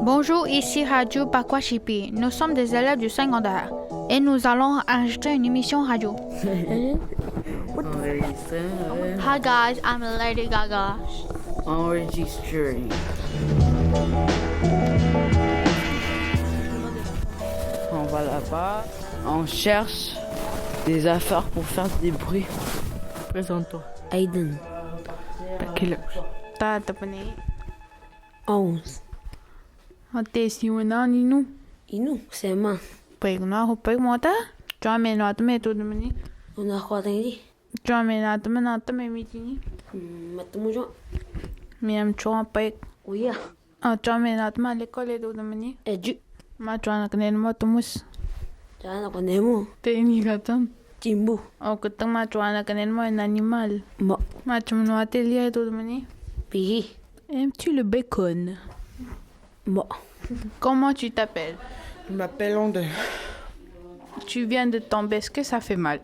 Bonjour, ici Radio Pakwashipi. Nous sommes des élèves du secondaire et nous allons enregistrer une émission radio. Hi guys, I'm Lady Gaga. Enregistering. On va là-bas. On cherche des affaires pour faire des bruits. Présente-toi. Aiden, T'as quel âge? Tata pani. 11. Hote si wana ni nu. Inu, sema. Peg na ho peg mota. Jame na tme to dmani. Una kwadang Jame na tme mitini. Matamu jo. Miam chon peg. Uya. Jame na tma l'école to dmani. Eju. Ma chon knen mo tumus. Jana ko nemo. Te ni gatan. Timbu. O kutang ma chon knen mo un animal. Mo. Ma chon atelier to dmani. Pigi. Aimes-tu le bacon? Mo. Comment tu t'appelles? Je m'appelle Onde. Tu viens de tomber, est-ce que ça fait mal?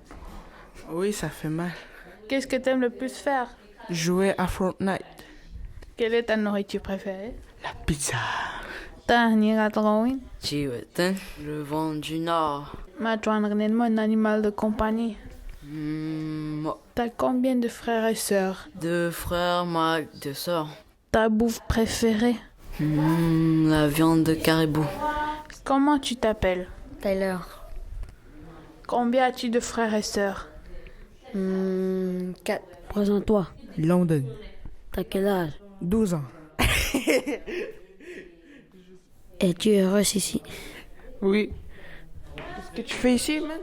Oui, ça fait mal. Qu'est-ce que tu aimes le plus faire? Jouer à Fortnite. Quelle est ta nourriture préférée? La pizza. Chiwetan, le vent du Nord. Un animal de compagnie. Mo. T'as combien de frères et sœurs? 2 frères, moi, 2 sœurs. Ta bouffe préférée? La viande de caribou. Comment tu t'appelles? Tyler. Combien as-tu de frères et sœurs? 4. Présente-toi. London. T'as quel âge? 12 ans. Es-tu heureuse ici? Oui. Qu'est-ce que tu fais ici, man?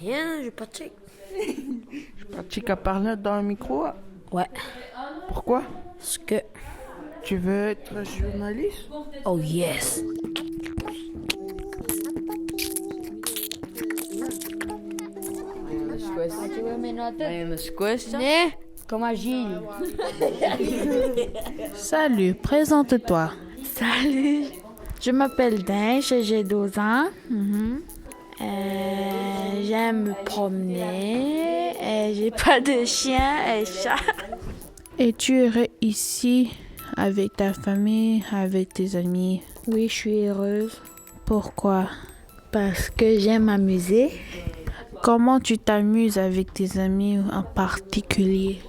Rien, je pratique. Je pratique à parler dans un micro. Ouais. Pourquoi? Parce que... Tu veux être journaliste? Oh yes. Comme Agile. Salut, présente-toi. Salut. Je m'appelle Dinge, j'ai 12 ans. J'aime me promener. J'ai pas de chien et chat. Et tu es ici avec ta famille, avec tes amis? Oui, je suis heureuse Pourquoi? parce que j'aime m'amuser. Comment tu t'amuses avec tes amis en particulier?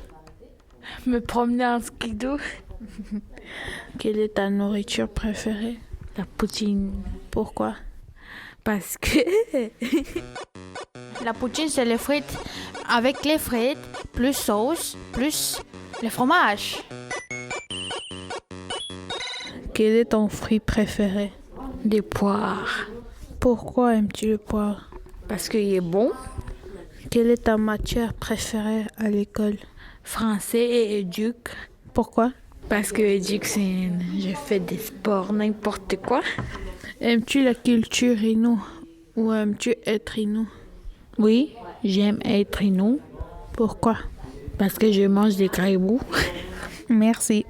Me promener en skido. Quelle est ta nourriture préférée? La poutine. Pourquoi? Parce que... La poutine, c'est les frites. Avec les frites, plus sauce, plus le fromage. Quel est ton fruit préféré? Des poires. Pourquoi aimes-tu le poire? Parce qu'il est bon. Quelle est ta matière préférée à l'école? Français et éduc. Pourquoi? Parce que éduc, c'est... Je fais des sports, n'importe quoi. Aimes-tu la culture Inou ou aimes-tu être Inou? Oui, j'aime être inou. Pourquoi? Parce que je mange des caribous. Merci.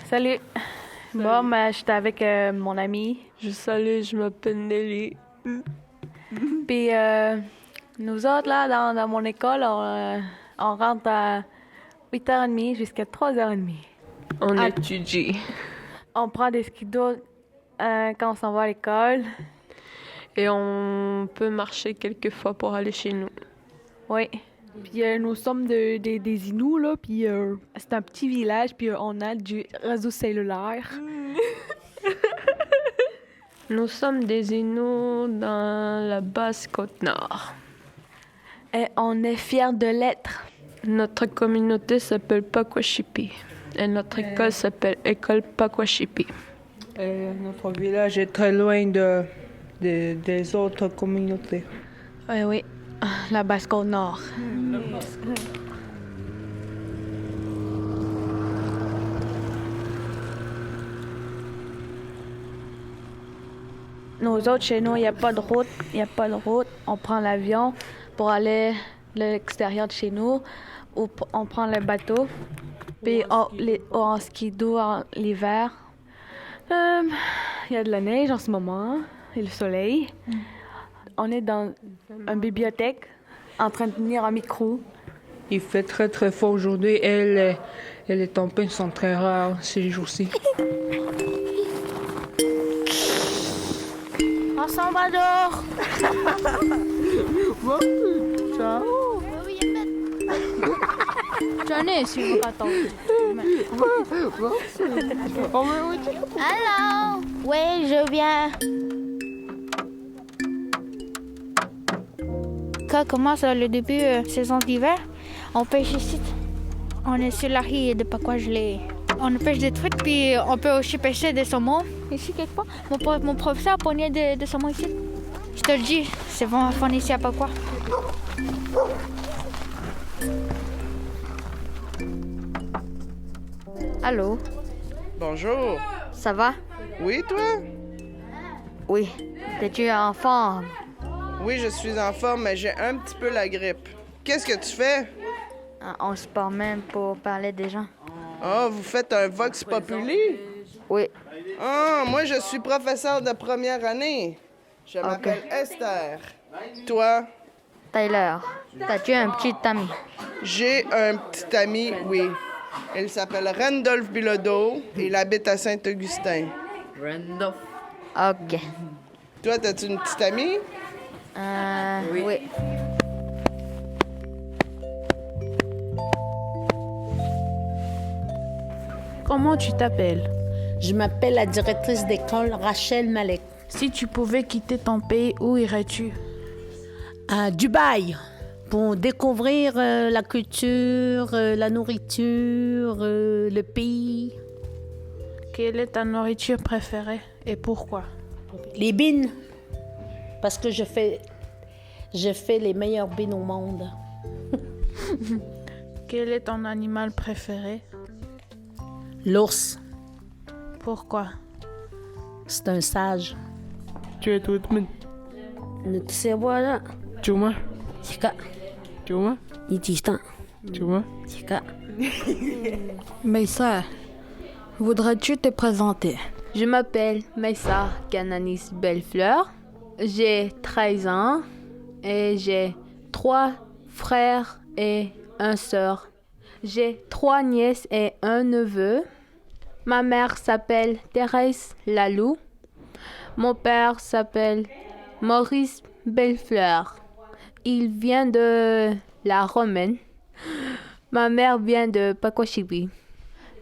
Salut. Bon, j'étais avec mon ami. Salut, je m'appelle Nelly. Puis, nous autres, là, dans mon école, on rentre à 8h30 jusqu'à 3h30. On étudie. On prend des skidos quand on s'en va à l'école. Et on peut marcher quelques fois pour aller chez nous. Oui. Puis nous sommes des Inuits, là, puis c'est un petit village, puis on a du réseau cellulaire. Nous sommes des Inuits dans la basse côte nord. Et on est fiers de l'être. Notre communauté s'appelle Pakwashipi. Et notre école s'appelle École Pakwashipi. Notre village est très loin des autres communautés. Oui, oui. La Basse-Côte Nord. Nous autres, chez nous, il n'y a pas de route. Il n'y a pas de route. On prend l'avion pour aller à l'extérieur de chez nous ou on prend le bateau. Puis en skido en l'hiver. il y a de la neige en ce moment et le soleil. On est dans une bibliothèque en train de tenir un micro. Il fait très très fort aujourd'hui. Et les tempêtes sont très rares ces jours-ci. En Salvador! Johnny, si vous attendez. Allô? Oui, je viens. Quand commence le début saison d'hiver, on pêche ici. On est sur la rive de Pacoagelé. On pêche des truites, puis on peut aussi pêcher des saumons ici quelque part. Mon professeur a pogné des saumons ici. Je te le dis, c'est bon ici à Pacoa. Allô? Bonjour. Ça va? Oui, toi? Oui. Es-tu en forme? Oui, je suis en forme, mais j'ai un petit peu la grippe. Qu'est-ce que tu fais? On se parle même pour parler des gens. Ah, vous faites un vox populi? Oui. Ah, moi, je suis professeur de première année. Je m'appelle Esther. Toi? Tyler, as-tu un petit ami? J'ai un petit ami, oui. Il s'appelle Randolph Bilodeau et il habite à Saint-Augustin. Randolph. OK. Toi, t'as-tu une petite amie? Oui. Comment tu t'appelles? Je m'appelle la directrice d'école Rachel Malek. Si tu pouvais quitter ton pays, où irais-tu? À Dubaï, pour découvrir la culture, la nourriture, le pays. Quelle est ta nourriture préférée et pourquoi? Les bines, parce que je fais les meilleures bines au monde. Quel est ton animal préféré? L'ours, Pourquoi? c'est un sage. Tu es tout le monde. Tu sais, voilà. Tu vois? Chika. Tu vois? Il dit tant. Tu vois? Chika. Maïssa, voudrais-tu te présenter? Je m'appelle Maïssa Cananis Bellefleur. J'ai 13 ans et j'ai 3 frères et une sœur. J'ai 3 nièces et un neveu. Ma mère s'appelle Thérèse Lalou. Mon père s'appelle Maurice Bellefleur. Il vient de la Romaine. Ma mère vient de Pacoachipi.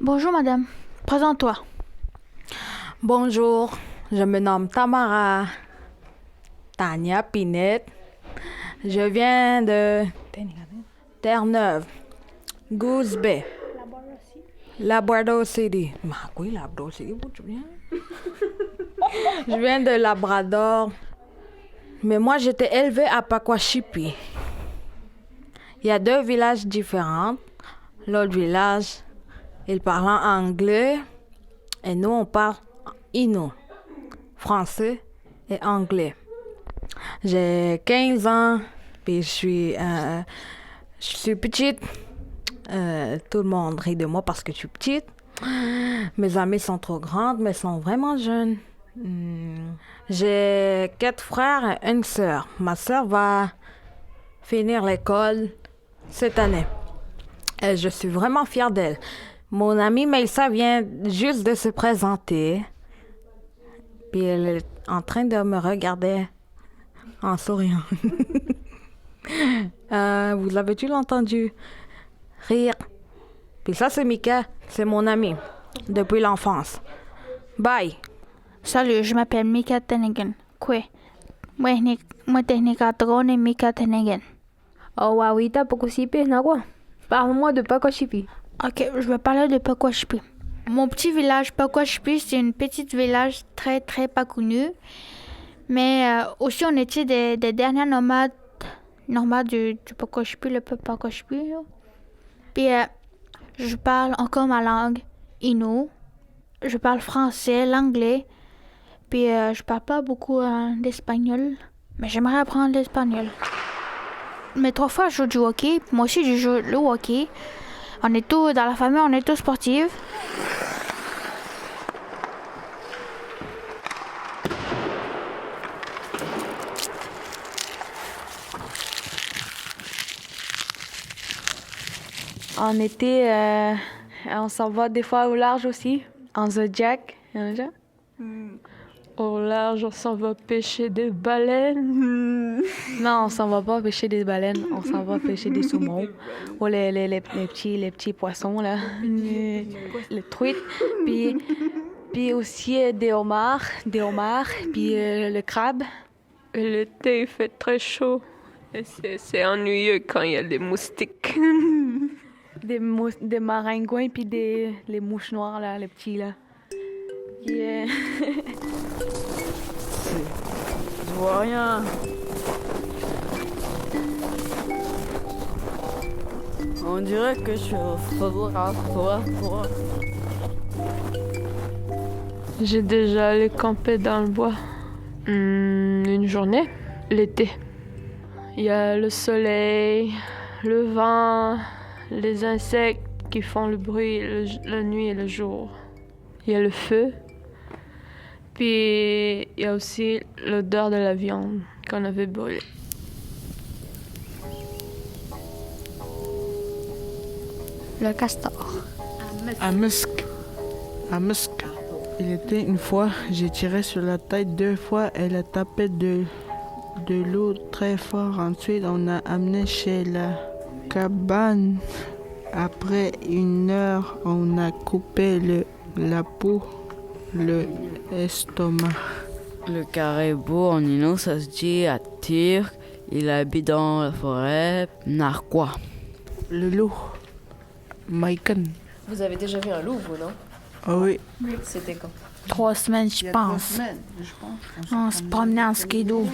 Bonjour, madame. Présente-toi. Bonjour, je me nomme Tamara Tania Pinette. Je viens de Terre-Neuve, Goose Bay, Labrador City. Je viens de Labrador, mais moi j'étais élevée à Pacoachipi. Il y a 2 villages différents. L'autre village, ils parlent anglais et nous on parle Innu, français et anglais. J'ai 15 ans, puis je suis petite. Tout le monde rit de moi parce que je suis petite. Mes amis sont trop grandes, mais sont vraiment jeunes. J'ai 4 frères et une sœur. Ma sœur va finir l'école cette année. Et je suis vraiment fière d'elle. Mon amie Maïssa vient juste de se présenter. Puis elle est en train de me regarder en souriant. Vous avez-tu entendu rire? Puis ça, c'est Mika, c'est mon ami depuis l'enfance. Bye. Salut, je m'appelle Mika Tenegan. Quoi? Moi, technica drone Mika Tenegan. Oh, Wawita Pacoachipi, Nagua. Parle-moi de Pacoachipi. OK, je vais parler de Pacoachipi. Mon petit village Pacoachipi, c'est une petite village très, très pas connue. Mais aussi, on était des derniers nomades du Pacoachipi, le peuple Pacoachipi. Puis, je parle encore ma langue, Innu. Je parle français, l'anglais. Puis, je parle pas beaucoup d'espagnol. Mais j'aimerais apprendre l'espagnol. Mes 3 frères jouent du hockey. Moi aussi, je joue le hockey. On est tous, dans la famille, on est tous sportifs. En été, on s'en va des fois au large aussi, en Zodiac. Il y en a déjà? Au large, on s'en va pêcher des baleines. Non, on s'en va pas pêcher des baleines, on s'en va pêcher des saumons. Ou les petits poissons, là. Les truites. Puis aussi des homards, puis le crabe. Et l'été, il fait très chaud. Et c'est ennuyeux quand il y a des moustiques. Des maringouins, puis les mouches noires, là, les petits, là. Yeah. Je vois rien. On dirait que je suis au photographe. J'ai déjà allé camper dans le bois. Une journée, l'été. Il y a le soleil, le vent, les insectes qui font le bruit la nuit et le jour. Il y a le feu. Puis il y a aussi l'odeur de la viande qu'on avait brûlée. Le castor. À Musk. Il était une fois, j'ai tiré sur la tête 2 fois, elle a tapé de l'eau très fort. Ensuite, on a amené chez la cabane. Après 1 heure, on a coupé la peau, l'estomac. Le caribou en Innu, ça se dit à Tir. Il habite dans la forêt narquois. Le loup. Maiken. Vous avez déjà vu un loup, vous, non? Ah oui. C'était quand? 3 semaines, je pense. On se promenait en skidoo.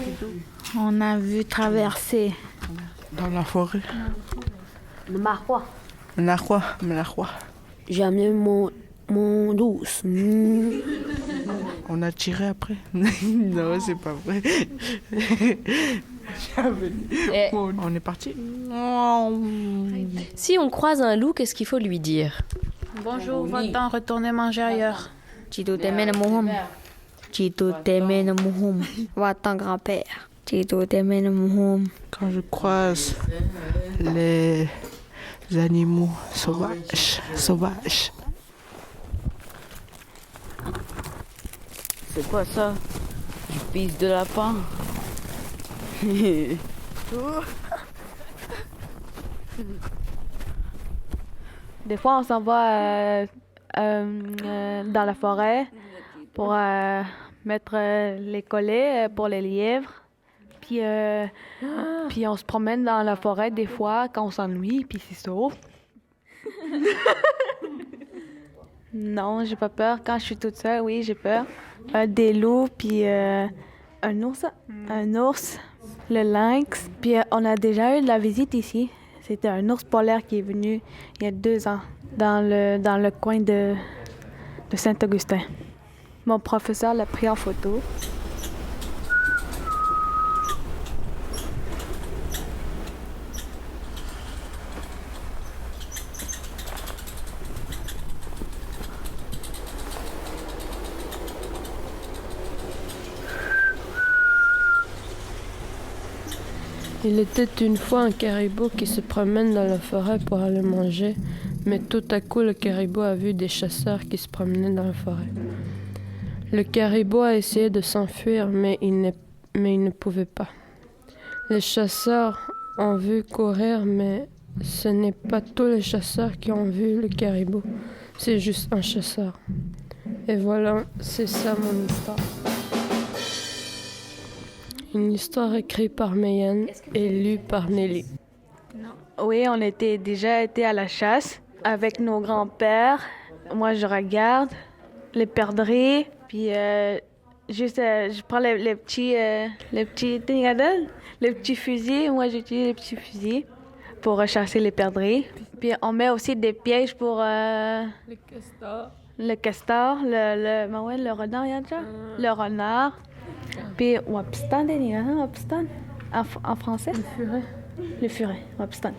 On a vu traverser. Dans la forêt. Le narquois. Narquois. J'ai amené mon douce. On a tiré après. Non, c'est pas vrai. On est parti. Si on croise un loup, qu'est-ce qu'il faut lui dire? Bonjour, va-t'en retourner manger ailleurs. Chito t'aimait le mouhoum. Chito t'aimait le mouhoum. Va-t'en grand-père. Chito t'aimait le mouhoum. Quand je croise les animaux sauvages. C'est quoi ça? Du pisse de lapin. Des fois, on s'en va dans la forêt pour mettre les collets pour les lièvres. Puis on se promène dans la forêt des fois quand on s'ennuie, puis c'est sauve. Non, j'ai pas peur. Quand je suis toute seule, oui, j'ai peur. Des loups, puis un ours, le lynx. Puis on a déjà eu de la visite ici. C'était un ours polaire qui est venu il y a 2 ans dans le coin de Saint-Augustin. Mon professeur l'a pris en photo. Il était une fois un caribou qui se promène dans la forêt pour aller manger, mais tout à coup le caribou a vu des chasseurs qui se promenaient dans la forêt. Le caribou a essayé de s'enfuir, mais il ne pouvait pas. Les chasseurs ont vu courir, mais ce n'est pas tous les chasseurs qui ont vu le caribou, c'est juste un chasseur. Et voilà, c'est ça mon histoire. Une histoire écrite par Mayenne et lue par Nelly. Oui, on était déjà été à la chasse avec nos grands-pères. Moi, je regarde les perdrix, puis je prends les petits fusils. Moi, j'utilise les petits fusils pour chasser les perdrix. Puis on met aussi des pièges pour le castor, le renard, il y a déjà? Le renard. Puis wapstan, en français? Le furet. Le furet, wapstan.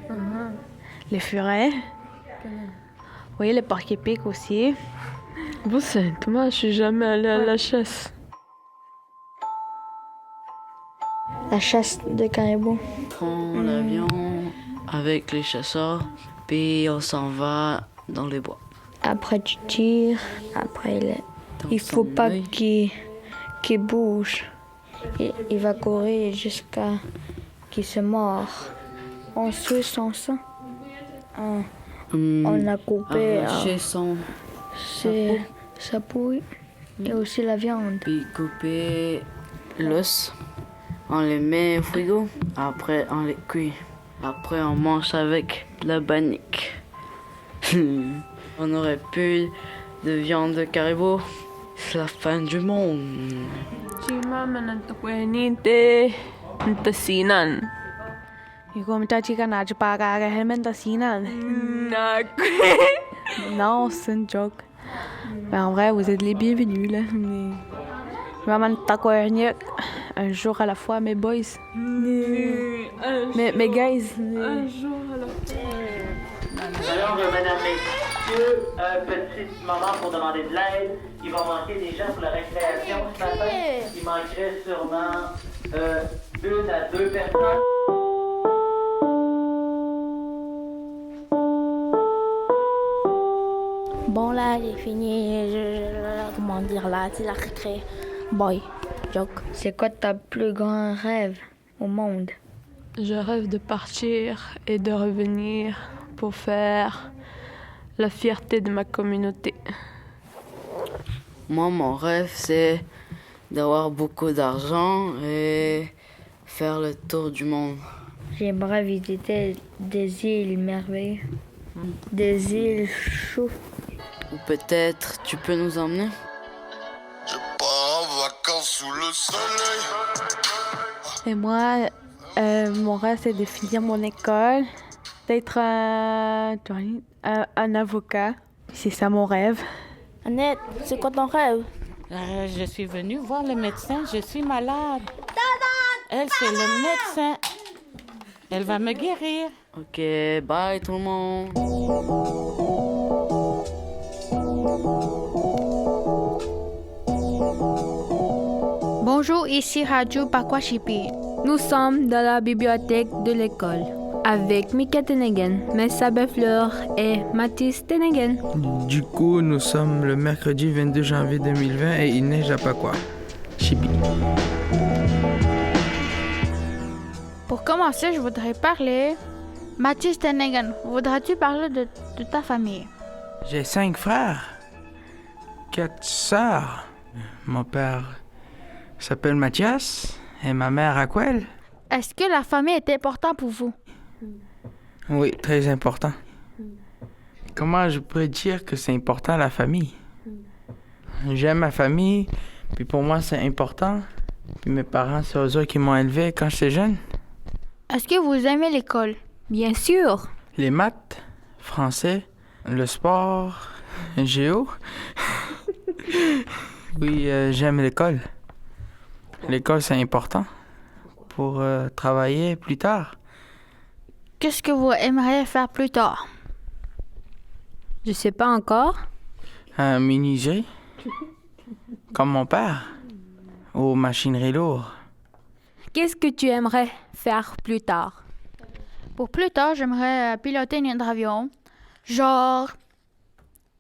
Le furet. Oui, le porc-épic aussi. Vous, c'est Thomas, je suis jamais allée à la chasse. La chasse de caribou. On prend l'avion avec les chasseurs, Puis on s'en va dans les bois. Après, tu tires. Après, il faut pas qu'il bouge. Il va courir jusqu'à qu'il se mord. On suit son sang. On a coupé sa peau et aussi la viande. Puis couper l'os. On les met au frigo. Après, on les cuit. Après, on mange avec la bannique. On n'aurait plus de viande de caribou. C'est la fin du monde. Non, c'est une joke. Mais en vrai, vous êtes les bienvenus, là. Maman takoyerniak, un jour à la fois, mes boys. Mes guys. Un jour à la fois. Alors, mesdames, messieurs, petite moment pour demander de l'aide. Il va manquer des gens pour la récréation ce matin. Il manquerait sûrement 1 à 2 personnes. Bon, là, j'ai fini. Comment dire là? C'est la récré. Boy, joke. C'est quoi ta plus grand rêve au monde? Je rêve de partir et de revenir pour faire la fierté de ma communauté. Moi, mon rêve, c'est d'avoir beaucoup d'argent et faire le tour du monde. J'aimerais visiter des îles merveilleuses, des îles chaudes. Ou peut-être tu peux nous emmener? Je pars en vacances sous le soleil. Et moi, mon rêve, c'est de finir mon école, d'être un avocat. C'est ça mon rêve. Annette, c'est quoi ton rêve? Je suis venue voir le médecin, je suis malade. Elle, c'est le médecin. Elle va me guérir. Ok, bye tout le monde. Bonjour, ici Radio Pakwashipi. Nous sommes dans la bibliothèque de l'école avec Mika Tenegen, Messa Bellefleur et Mathis Tenegen. Du coup, nous sommes le mercredi 22 janvier 2020 et il neige à Pakwashipi. Pour commencer, je voudrais parler. Mathis Tenegen, voudrais-tu parler de ta famille? J'ai 5 frères, 4 sœurs. Mon père s'appelle Mathias et ma mère Raquel. Est-ce que la famille est importante pour vous? Oui, très important. Comment je pourrais dire que c'est important la famille? J'aime ma famille, puis pour moi c'est important. Puis mes parents, c'est eux qui m'ont élevé quand j'étais jeune. Est-ce que vous aimez l'école? Bien sûr. Les maths, français, le sport, géo. Oui, j'aime l'école. L'école, c'est important pour travailler plus tard. Qu'est-ce que vous aimeriez faire plus tard? Je sais pas encore. Un menuiserie, comme mon père, ou machinerie lourde. Qu'est-ce que tu aimerais faire plus tard? Pour plus tard, j'aimerais piloter un hydravion. Genre,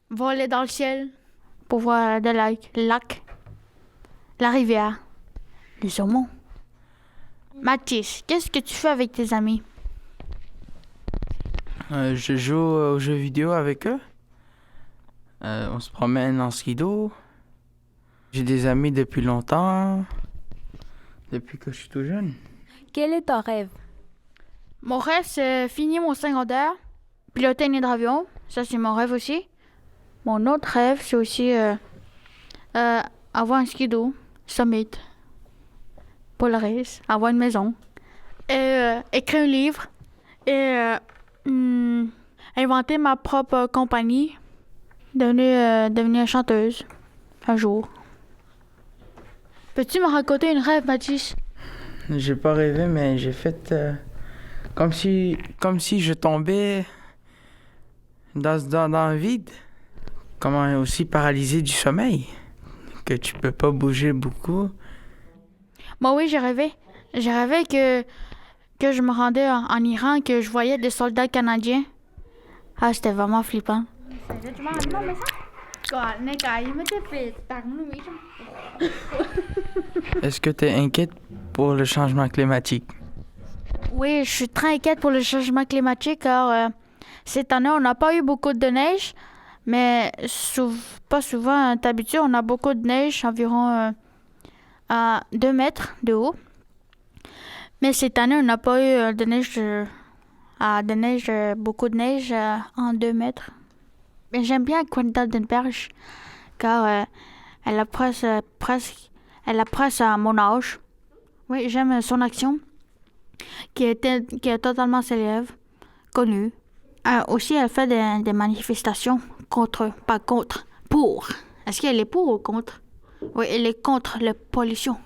voler dans le ciel pour voir le lac, la rivière, les saumons. Mathis, qu'est-ce que tu fais avec tes amis? Je joue aux jeux vidéo avec eux. On se promène en skido. J'ai des amis depuis longtemps, depuis que je suis tout jeune. Quel est ton rêve? Mon rêve, c'est finir mon secondaire, piloter un hydravion. Ça, c'est mon rêve aussi. Mon autre rêve, c'est aussi avoir un skido, Summit, Polaris, avoir une maison, et écrire un livre, et inventer ma propre compagnie, devenir chanteuse un jour. Peux-tu me raconter un rêve, Mathis? J'ai pas rêvé, mais j'ai fait comme si je tombais dans le vide. Comment aussi paralysé du sommeil, que tu peux pas bouger beaucoup. Moi, oui, j'ai rêvé. J'ai rêvé que je me rendais en Iran, que je voyais des soldats canadiens Ah, c'était vraiment flippant. Est-ce que tu es inquiète pour le changement climatique? Oui, je suis très inquiète pour le changement climatique car cette année, on n'a pas eu beaucoup de neige, mais pas souvent. D'habitude, on a beaucoup de neige, environ à 2 mètres de haut. Mais cette année, on n'a pas eu beaucoup de neige en 2 mètres. Mais j'aime bien Greta Thunberg car elle a presque à mon âge. Oui, j'aime son action qui est totalement célèbre, connue. Aussi, elle fait des manifestations pas contre, pour. Est-ce qu'elle est pour ou contre? Oui, elle est contre la pollution.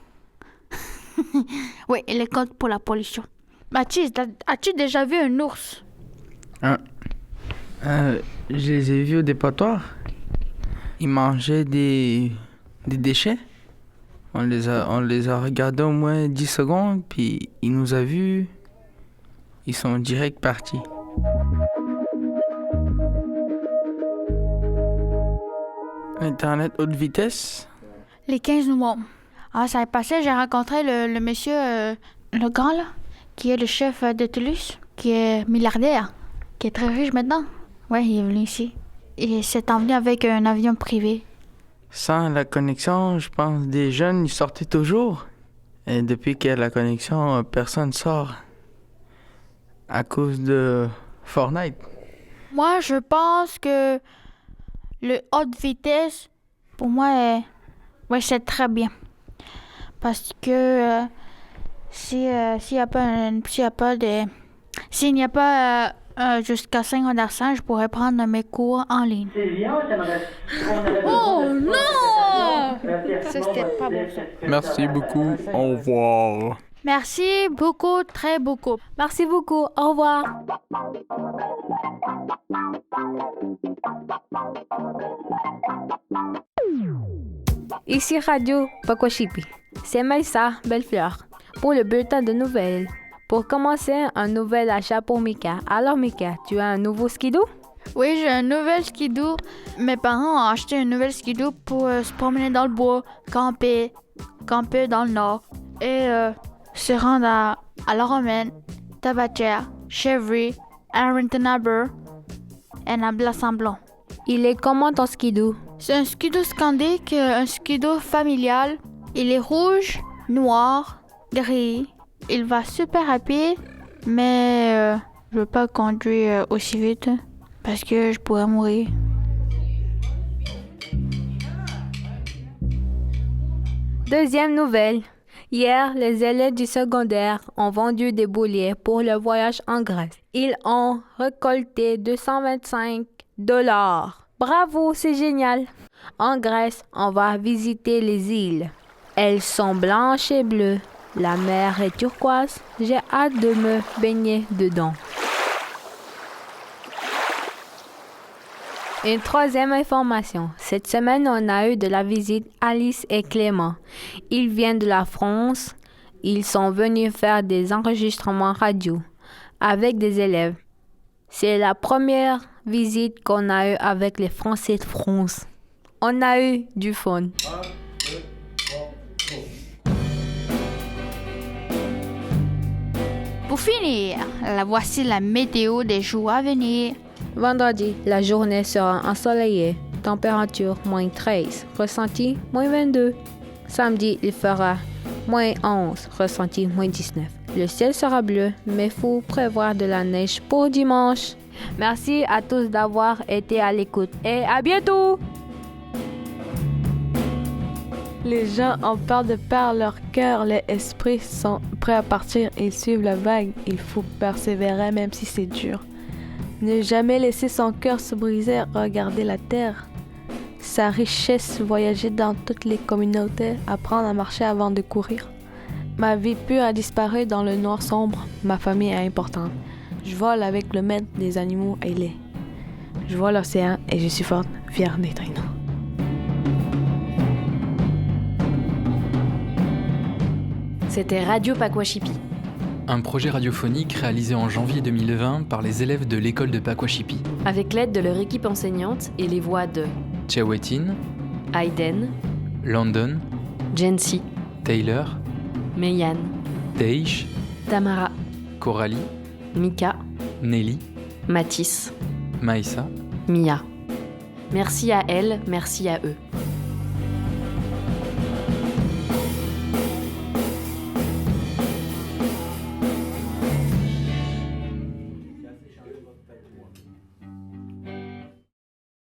Oui, elle est contre pour la pollution. Baptiste, as-tu déjà vu un ours? Je les ai vus au dépotoir. Ils mangeaient des déchets. On les a regardés au moins 10 secondes, puis ils nous ont vus. Ils sont direct partis. Internet haute vitesse? Les 15 novembre. Ah, ça est passé, j'ai rencontré le monsieur, le grand là, qui est le chef de Toulouse, qui est milliardaire, qui est très riche maintenant. Ouais, il est venu ici. Il s'est envenu avec un avion privé. Sans la connexion, je pense des jeunes, ils sortaient toujours. Et depuis qu'il y a la connexion, personne sort. À cause de Fortnite. Moi, je pense que le haute vitesse, pour moi, c'est très bien. Parce que s'il n'y a pas jusqu'à 5 5, je pourrais prendre mes cours en ligne. Oh non! Ça, c'était pas bon, ça. Merci beaucoup. Au revoir. Merci beaucoup, très beaucoup. Merci beaucoup. Au revoir. Ici Radio Pakwashipi. C'est Maïssa Bellefleur pour le bulletin de nouvelles. Pour commencer, un nouvel achat pour Mika. Alors Mika, tu as un nouveau skidoo? Oui, j'ai un nouvel skidoo. Mes parents ont acheté un nouvel skidoo pour se promener dans le bois, camper dans le nord et se rendre à La Romaine, Tabatière, Chevry, Arrington Harbour et à Blas-en-Blanc. Il est comment ton skidoo? C'est un skidoo scandique, un skidoo familial. Il est rouge, noir, gris. Il va super rapide, mais je veux pas conduire aussi vite parce que je pourrais mourir. Deuxième nouvelle. Hier, les élèves du secondaire ont vendu des billets pour le voyage en Grèce. Ils ont récolté $225. Bravo, c'est génial. En Grèce, on va visiter les îles. Elles sont blanches et bleues. La mer est turquoise. J'ai hâte de me baigner dedans. Une troisième information. Cette semaine, on a eu de la visite Alice et Clément. Ils viennent de la France. Ils sont venus faire des enregistrements radio avec des élèves. C'est la première visite qu'on a eue avec les Français de France. On a eu du fun. Pour finir, voici la météo des jours à venir. Vendredi, la journée sera ensoleillée. Température -13, ressenti -22. Samedi, il fera -11, ressenti -19. Le ciel sera bleu, mais faut prévoir de la neige pour dimanche. Merci à tous d'avoir été à l'écoute et à bientôt! Les gens ont peur de perdre leur cœur, les esprits sont prêts à partir et ils suivent la vague. Il faut persévérer même si c'est dur. Ne jamais laisser son cœur se briser, regarder la terre. Sa richesse, voyager dans toutes les communautés, apprendre à marcher avant de courir. Ma vie pure a disparu dans le noir sombre, ma famille est importante. Je vole avec le maître des animaux ailés. Je vois l'océan et je suis forte, fière d'être une. C'était Radio Pakwashipi. un projet radiophonique réalisé en janvier 2020 par les élèves de l'école de Pakwashipi. Avec l'aide de leur équipe enseignante et les voix de Chewetin, Aiden, London, Jency, Taylor, Meyan, Teish, Tamara, Coralie, Mika, Nelly, Mathis, Maïssa, Mia. Merci à elles, merci à eux.